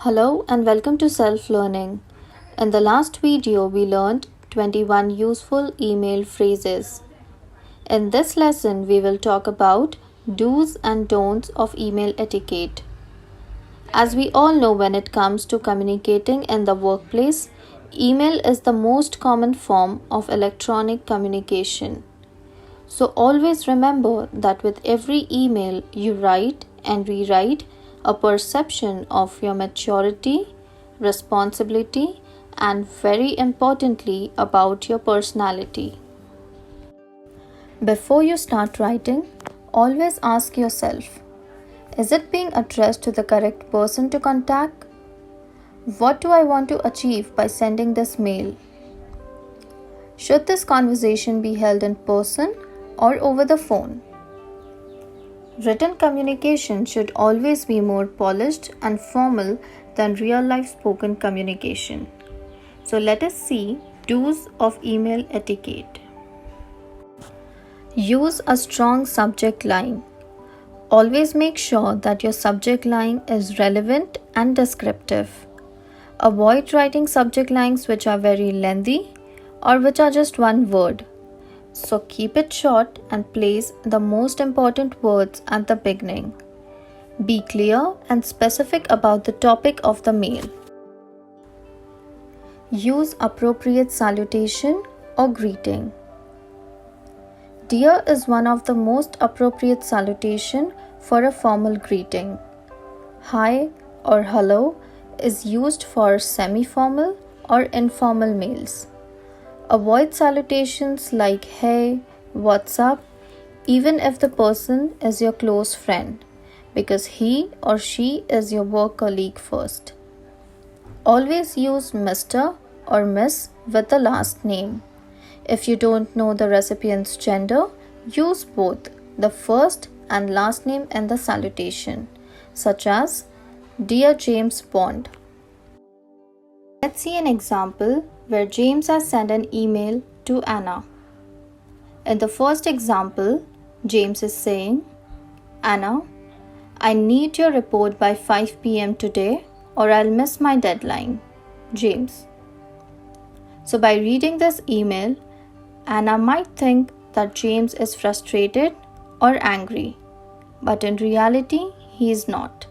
Hello and welcome to Self Learning. In the last video, we learned 21 useful email phrases. In this lesson, we will talk about do's and don'ts of email etiquette. As we all know, when it comes to communicating in the workplace, email is the most common form of electronic communication. So always remember that with every email you write and rewrite, a perception of your maturity, responsibility, and very importantly, about your personality. Before you start writing, always ask yourself, is it being addressed to the correct person to contact? What do I want to achieve by sending this mail? Should this conversation be held in person or over the phone? Written communication should always be more polished and formal than real-life spoken communication. So let us see do's of email etiquette. Use a strong subject line. Always make sure that your subject line is relevant and descriptive. Avoid writing subject lines which are very lengthy or which are just one word. So keep it short and place the most important words at the beginning. Be clear and specific about the topic of the mail. Use appropriate salutation or greeting. Dear is one of the most appropriate salutation for a formal greeting. Hi or hello is used for semi-formal or informal mails. Avoid salutations like hey, what's up, even if the person is your close friend, because he or she is your work colleague first. Always use Mr. or Miss with the last name. If you don't know the recipient's gender, use both the first and last name in the salutation, such as Dear James Bond. Let's see an example where James has sent an email to Anna. In the first example, James is saying, Anna, I need your report by 5 p.m. today or I'll miss my deadline. James. So by reading this email, Anna might think that James is frustrated or angry, but in reality, he is not.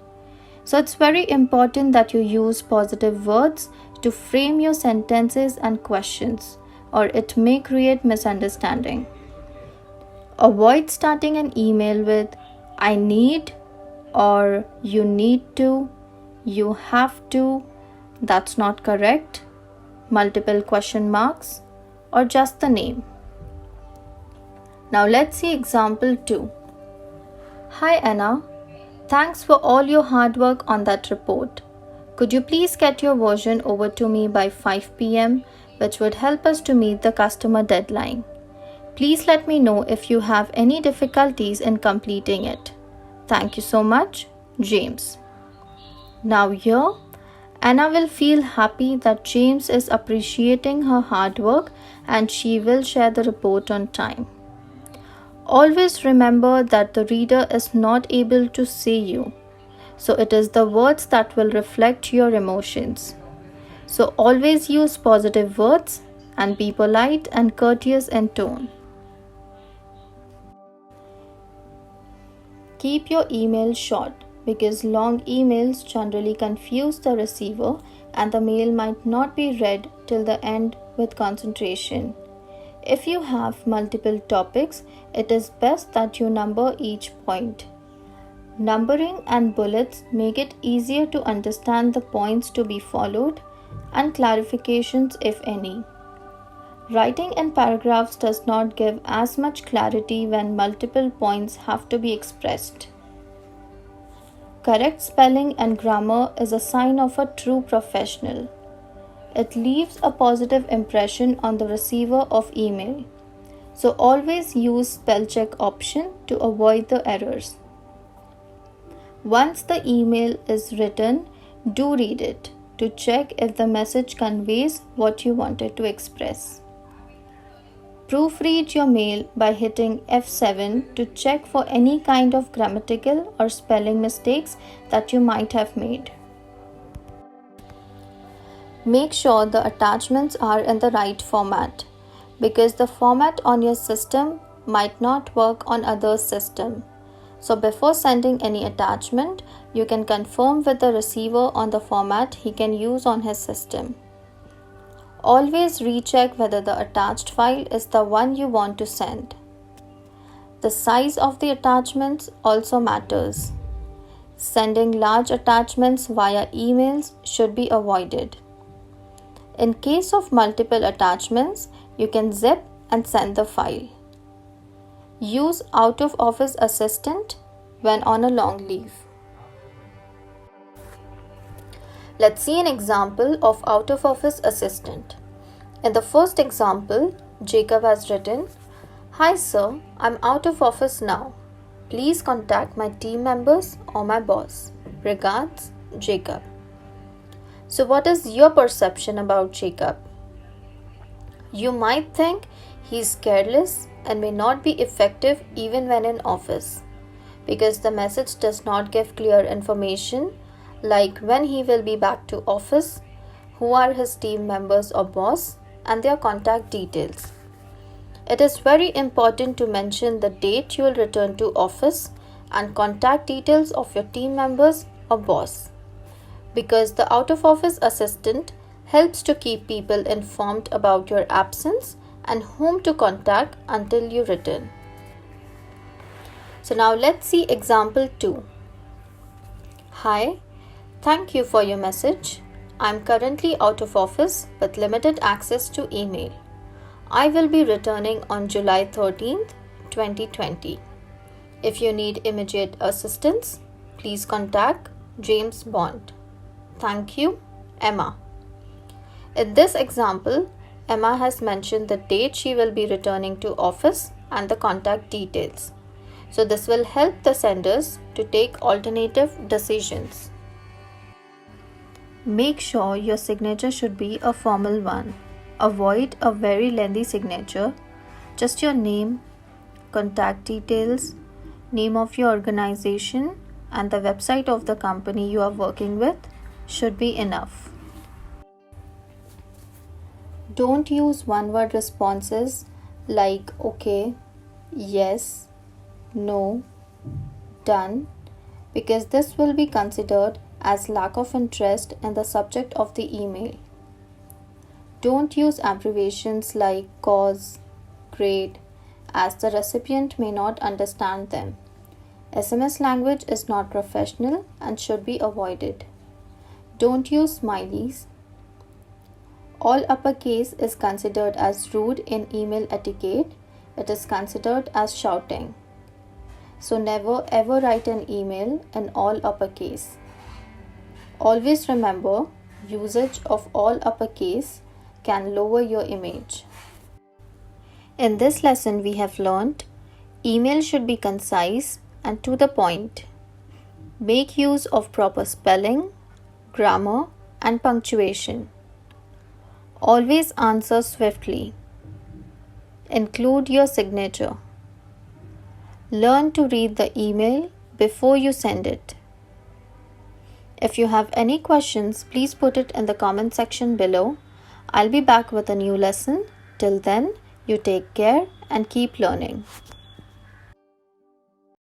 So it's very important that you use positive words to frame your sentences and questions, or it may create misunderstanding. Avoid starting an email with I need or you need to, you have to, that's not correct, multiple question marks, or just the name. Now let's see example 2. Hi Anna, thanks for all your hard work on that report. Could you please get your version over to me by 5 p.m., which would help us to meet the customer deadline. Please let me know if you have any difficulties in completing it. Thank you so much, James. Now here, Anna will feel happy that James is appreciating her hard work and she will share the report on time. Always remember that the reader is not able to see you. So it is the words that will reflect your emotions. So always use positive words and be polite and courteous in tone. Keep your email short because long emails generally confuse the receiver and the mail might not be read till the end with concentration. If you have multiple topics, it is best that you number each point. Numbering and bullets make it easier to understand the points to be followed and clarifications if any. Writing in paragraphs does not give as much clarity when multiple points have to be expressed. Correct spelling and grammar is a sign of a true professional. It leaves a positive impression on the receiver of email. So always use spell check option to avoid the errors. Once the email is written, do read it to check if the message conveys what you wanted to express. Proofread your mail by hitting F7 to check for any kind of grammatical or spelling mistakes that you might have made. Make sure the attachments are in the right format, because the format on your system might not work on others' system. So before sending any attachment, you can confirm with the receiver on the format he can use on his system. Always recheck whether the attached file is the one you want to send. The size of the attachments also matters. Sending large attachments via emails should be avoided. In case of multiple attachments, you can zip and send the file. Use out-of-office assistant when on a long leave. Let's see an example of out-of-office assistant. In the first example, Jacob has written, "Hi sir, I'm out of office now. Please contact my team members or my boss. Regards, Jacob." So what is your perception about Jacob? You might think he's careless and may not be effective even when in office, because the message does not give clear information like when he will be back to office, who are his team members or boss, and their contact details. It is very important to mention the date you will return to office and contact details of your team members or boss, because the out-of-office assistant helps to keep people informed about your absence and whom to contact until you return. So now let's see example 2. Hi, thank you for your message. I'm currently out of office with limited access to email. I will be returning on July 13th, 2020. If you need immediate assistance, please contact James Bond. Thank you, Emma. In this example, Emma has mentioned the date she will be returning to office and the contact details. So this will help the senders to take alternative decisions. Make sure your signature should be a formal one. Avoid a very lengthy signature. Just your name, contact details, name of your organization, and the website of the company you are working with should be enough. Don't use one-word responses like okay, yes, no, done, because this will be considered as lack of interest in the subject of the email. Don't use abbreviations like cause, grade, as the recipient may not understand them. SMS language is not professional and should be avoided. Don't use smileys. All uppercase is considered as rude in email etiquette. It is considered as shouting. So never ever write an email in all uppercase. Always remember, usage of all uppercase can lower your image. In this lesson, we have learned email should be concise and to the point. Make use of proper spelling, grammar, and punctuation. Always answer swiftly. Include your signature. Learn to read the email before you send it. If you have any questions, please put it in the comment section below. I'll be back with a new lesson. Till then, you take care and keep learning.